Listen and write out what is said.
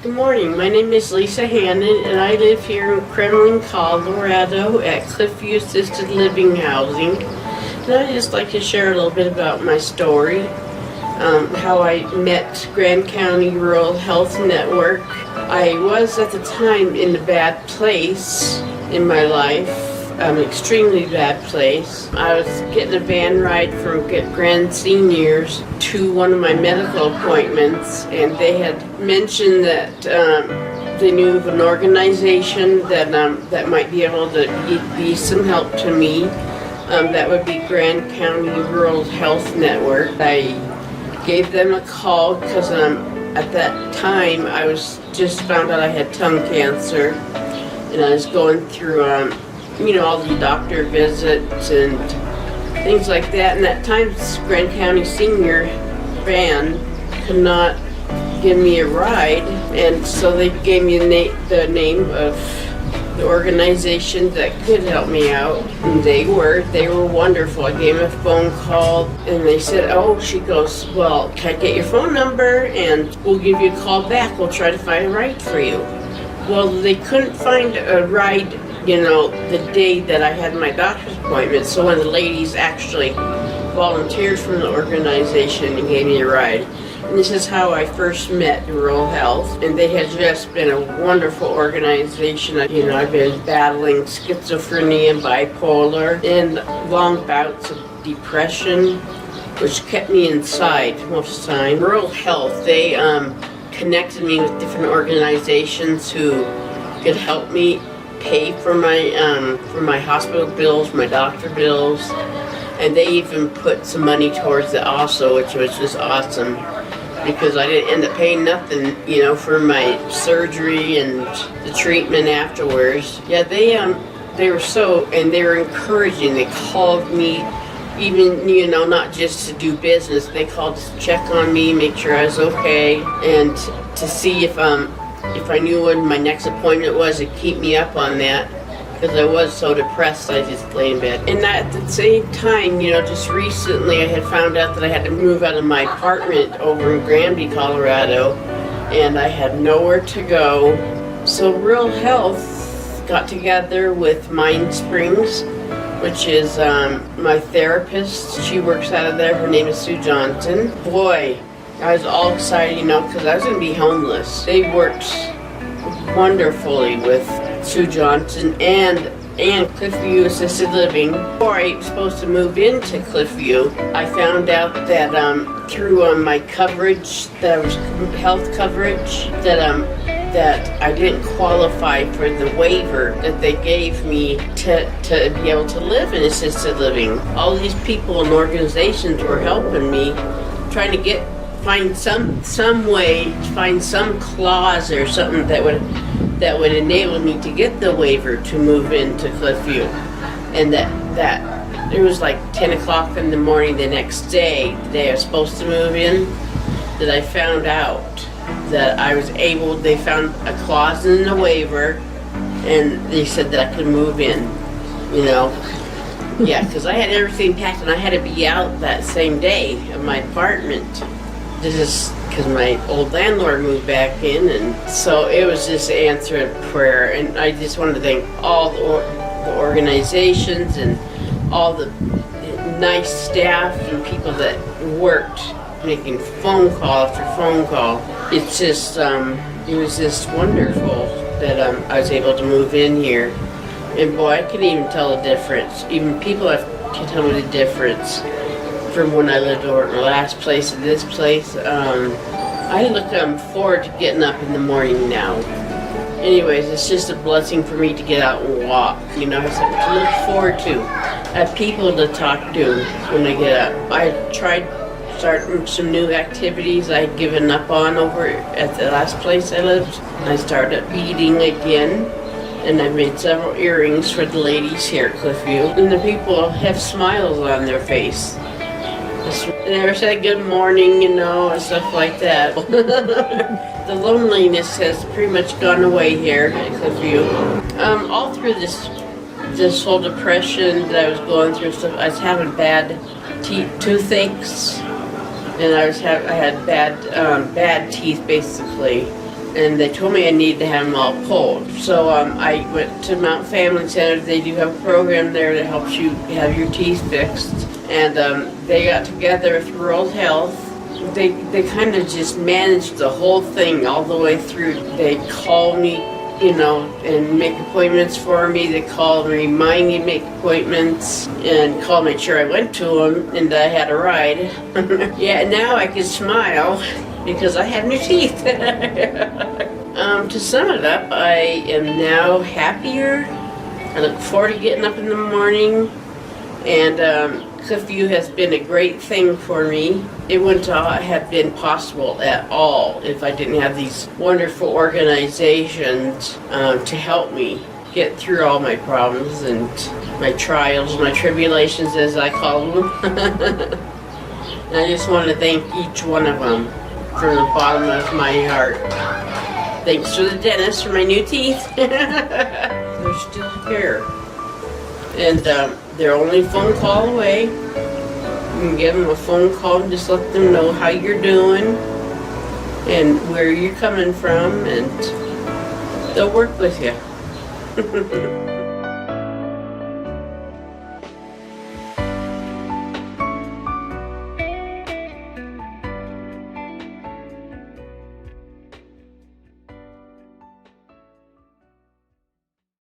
Good morning. My name is Lisa Hannon, and I live here in Kremlin, Colorado at Cliffview Assisted Living Housing. And I'd just like to share a little bit about my story, how I met Grand County Rural Health Network. I was at the time in a bad place in my life, an extremely bad place. I was getting a van ride from Grand Seniors to one of my medical appointments, and they had mentioned that they knew of an organization that might be able to be some help to me. That would be Grand County Rural Health Network. I gave them a call because at that time I was just found out I had tongue cancer, and I was going through all the doctor visits and things like that. And at times Grand County Senior van could not give me a ride, and so they gave me the name of the organization that could help me out, and they were wonderful. I gave them a phone call, and they said, she goes, well, can I get your phone number and we'll give you a call back. We'll try to find a ride for you. Well, they couldn't find a ride, the day that I had my doctor's appointment, so one of the ladies actually volunteered from the organization and gave me a ride. And this is how I first met Rural Health, and they had just been a wonderful organization. I've been battling schizophrenia and bipolar and long bouts of depression, which kept me inside most of the time. Rural Health, they connected me with different organizations who could help me pay for my hospital bills, my doctor bills, and they even put some money towards it also, which was just awesome, because I didn't end up paying nothing, for my surgery and the treatment afterwards. Yeah, they were encouraging. They called me, even, not just to do business. They called to check on me, make sure I was okay, and to see if I knew when my next appointment was, to keep me up on that, because I was so depressed I just lay in bed. And at the same time, just recently I had found out that I had to move out of my apartment over in Granby, Colorado, and I had nowhere to go. So Rural Health got together with Mind Springs, which is my therapist. She works out of there. Her name is Sue Johnson. Boy, I was all excited, because I was going to be homeless. They worked wonderfully with Sue Johnson and Cliffview Assisted Living. Before I was supposed to move into Cliffview, I found out that through my coverage, that I was health coverage, that I didn't qualify for the waiver that they gave me to be able to live in assisted living. All these people and organizations were helping me, trying to find some way, find some clause or something that would enable me to get the waiver to move into Cliffview. And that it was like 10 o'clock in the morning the next day, the day I was supposed to move in, that I found out that I was able. They found a clause in the waiver, and they said that I could move in, Yeah, because I had everything packed and I had to be out that same day of my apartment. This is because my old landlord moved back in, and so it was just answered prayer. And I just wanted to thank all the organizations and all the nice staff and people that worked, making phone call after phone call. It's just, it was just wonderful that I was able to move in here. And boy, I can even tell the difference. Even people can tell me the difference from when I lived over at my last place to this place. I look forward to getting up in the morning now. Anyways, it's just a blessing for me to get out and walk. I have something to look forward to. I have people to talk to when I get up. I tried starting some new activities I'd given up on over at the last place I lived. I started beading again, and I made several earrings for the ladies here at Cliffview. And the people have smiles on their face. They never said good morning, and stuff like that. The loneliness has pretty much gone away here at Cliffview. All through this whole depression that I was going through, stuff, I was having bad toothaches, and I had bad teeth basically. and they told me I needed to have them all pulled. So I went to Mount Family Center. They do have a program there that helps you have your teeth fixed. And they got together with World Health. They kind of just managed the whole thing all the way through. They call me, you know, and make appointments for me. They call and remind me to make appointments and call, make sure I went to them and I had a ride. Yeah, now I can smile because I have new teeth. To sum it up, I am now happier. I look forward to getting up in the morning, and Cliffview has been a great thing for me. It wouldn't have been possible at all if I didn't have these wonderful organizations to help me get through all my problems and my trials, my tribulations, as I call them. And I just want to thank each one of them from the bottom of my heart. Thanks to the dentist for my new teeth. They're still here. And they're only a phone call away. You can give them a phone call and just let them know how you're doing and where you're coming from, and they'll work with you.